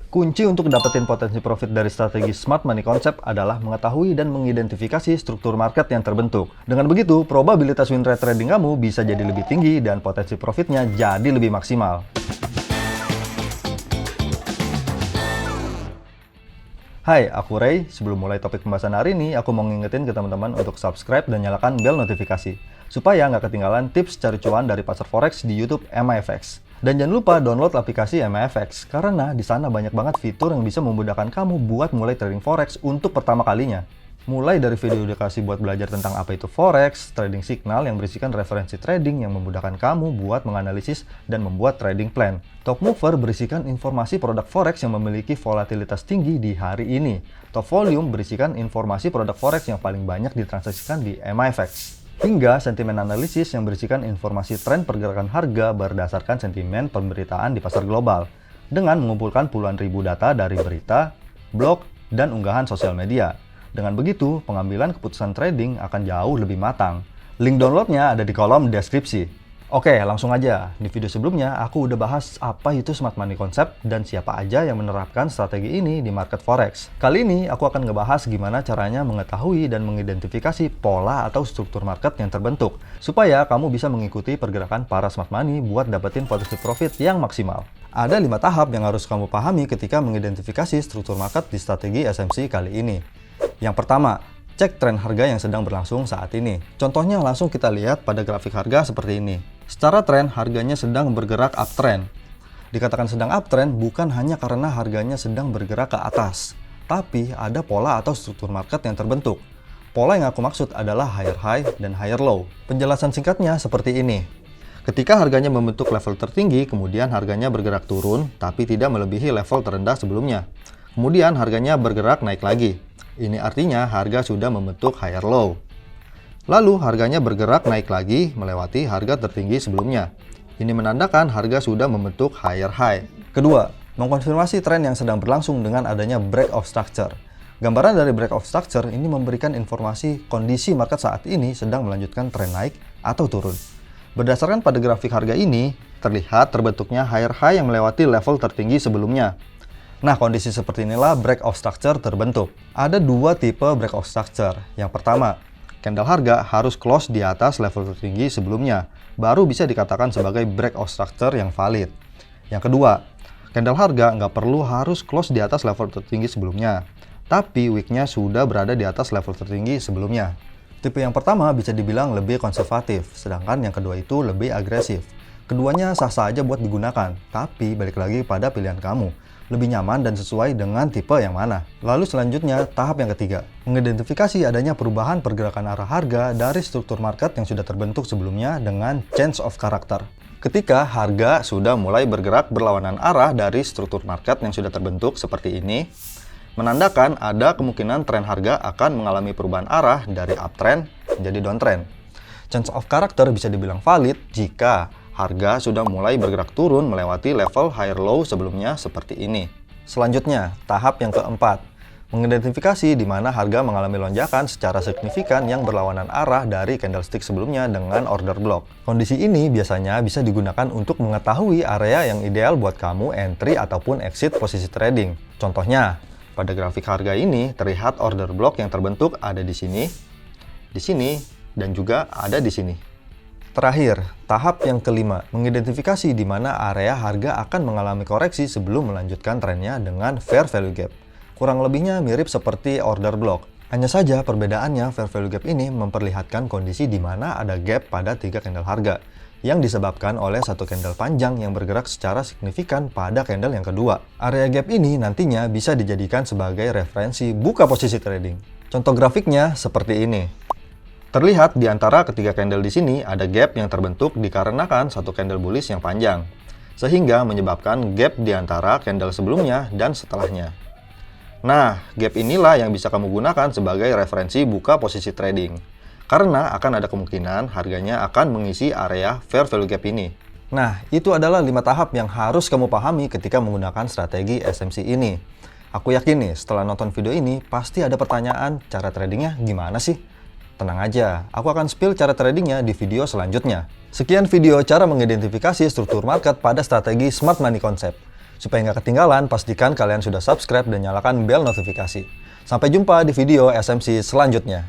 Kunci untuk dapetin potensi profit dari strategi Smart Money Concept adalah mengetahui dan mengidentifikasi struktur market yang terbentuk. Dengan begitu, probabilitas win rate trading kamu bisa jadi lebih tinggi dan potensi profitnya jadi lebih maksimal. Hai, aku Ray. Sebelum mulai topik pembahasan hari ini, aku mau ngingetin ke teman-teman untuk subscribe dan nyalakan bel notifikasi, supaya nggak ketinggalan tips cari cuan dari pasar forex di YouTube MIFX. Dan jangan lupa download aplikasi MIFX, karena di sana banyak banget fitur yang bisa memudahkan kamu buat mulai trading forex untuk pertama kalinya. Mulai dari video edukasi buat belajar tentang apa itu forex, trading signal yang berisikan referensi trading yang memudahkan kamu buat menganalisis dan membuat trading plan. Top Mover berisikan informasi produk forex yang memiliki volatilitas tinggi di hari ini. Top Volume berisikan informasi produk forex yang paling banyak ditransaksikan di MIFX. Hingga sentimen analisis yang berisikan informasi tren pergerakan harga berdasarkan sentimen pemberitaan di pasar global, dengan mengumpulkan puluhan ribu data dari berita, blog, dan unggahan sosial media. Dengan begitu, pengambilan keputusan trading akan jauh lebih matang. Link downloadnya ada di kolom deskripsi. Oke, langsung aja. Di video sebelumnya, aku udah bahas apa itu Smart Money Concept dan siapa aja yang menerapkan strategi ini di market forex. Kali ini, aku akan ngebahas gimana caranya mengetahui dan mengidentifikasi pola atau struktur market yang terbentuk, supaya kamu bisa mengikuti pergerakan para smart money buat dapetin potensi profit yang maksimal. Ada 5 tahap yang harus kamu pahami ketika mengidentifikasi struktur market di strategi SMC kali ini. Yang pertama, cek tren harga yang sedang berlangsung saat ini. Contohnya langsung kita lihat pada grafik harga seperti ini. Secara tren, harganya sedang bergerak uptrend. Dikatakan sedang uptrend bukan hanya karena harganya sedang bergerak ke atas, tapi ada pola atau struktur market yang terbentuk. Pola yang aku maksud adalah higher high dan higher low. Penjelasan singkatnya seperti ini. Ketika harganya membentuk level tertinggi, kemudian harganya bergerak turun, tapi tidak melebihi level terendah sebelumnya. Kemudian harganya bergerak naik lagi. Ini artinya harga sudah membentuk higher low. Lalu harganya bergerak naik lagi melewati harga tertinggi sebelumnya. Ini menandakan harga sudah membentuk higher high. Kedua, mengkonfirmasi tren yang sedang berlangsung dengan adanya break of structure. Gambaran dari break of structure ini memberikan informasi kondisi market saat ini sedang melanjutkan tren naik atau turun. Berdasarkan pada grafik harga ini, terlihat terbentuknya higher high yang melewati level tertinggi sebelumnya. Nah, kondisi seperti inilah break of structure terbentuk. Ada 2 tipe break of structure. Yang pertama, candle harga harus close di atas level tertinggi sebelumnya, baru bisa dikatakan sebagai break of structure yang valid. Yang kedua, candle harga nggak perlu harus close di atas level tertinggi sebelumnya, tapi wicknya sudah berada di atas level tertinggi sebelumnya. Tipe yang pertama bisa dibilang lebih konservatif, sedangkan yang kedua itu lebih agresif. Keduanya sah-sah aja buat digunakan, tapi balik lagi pada pilihan kamu. Lebih nyaman dan sesuai dengan tipe yang mana. Lalu selanjutnya, tahap yang ketiga. Mengidentifikasi adanya perubahan pergerakan arah harga dari struktur market yang sudah terbentuk sebelumnya dengan change of character. Ketika harga sudah mulai bergerak berlawanan arah dari struktur market yang sudah terbentuk seperti ini, menandakan ada kemungkinan tren harga akan mengalami perubahan arah dari uptrend menjadi downtrend. Change of character bisa dibilang valid jika harga sudah mulai bergerak turun melewati level higher low sebelumnya seperti ini. Selanjutnya, tahap yang keempat. Mengidentifikasi di mana harga mengalami lonjakan secara signifikan yang berlawanan arah dari candlestick sebelumnya dengan order block. Kondisi ini biasanya bisa digunakan untuk mengetahui area yang ideal buat kamu entry ataupun exit posisi trading. Contohnya, pada grafik harga ini terlihat order block yang terbentuk ada di sini, dan juga ada di sini. Terakhir, tahap yang kelima, mengidentifikasi di mana area harga akan mengalami koreksi sebelum melanjutkan trennya dengan fair value gap. Kurang lebihnya mirip seperti order block. Hanya saja perbedaannya fair value gap ini memperlihatkan kondisi di mana ada gap pada 3 candle harga, yang disebabkan oleh satu candle panjang yang bergerak secara signifikan pada candle yang kedua. Area gap ini nantinya bisa dijadikan sebagai referensi buka posisi trading. Contoh grafiknya seperti ini. Terlihat di antara ketiga candle di sini ada gap yang terbentuk dikarenakan satu candle bullish yang panjang, sehingga menyebabkan gap di antara candle sebelumnya dan setelahnya. Nah, gap inilah yang bisa kamu gunakan sebagai referensi buka posisi trading, karena akan ada kemungkinan harganya akan mengisi area fair value gap ini. Nah, itu adalah 5 tahap yang harus kamu pahami ketika menggunakan strategi SMC ini. Aku yakin nih, setelah nonton video ini, pasti ada pertanyaan, cara tradingnya gimana sih? Tenang aja, aku akan spill cara tradingnya di video selanjutnya. Sekian video cara mengidentifikasi struktur market pada strategi Smart Money Concept. Supaya nggak ketinggalan, pastikan kalian sudah subscribe dan nyalakan bel notifikasi. Sampai jumpa di video SMC selanjutnya.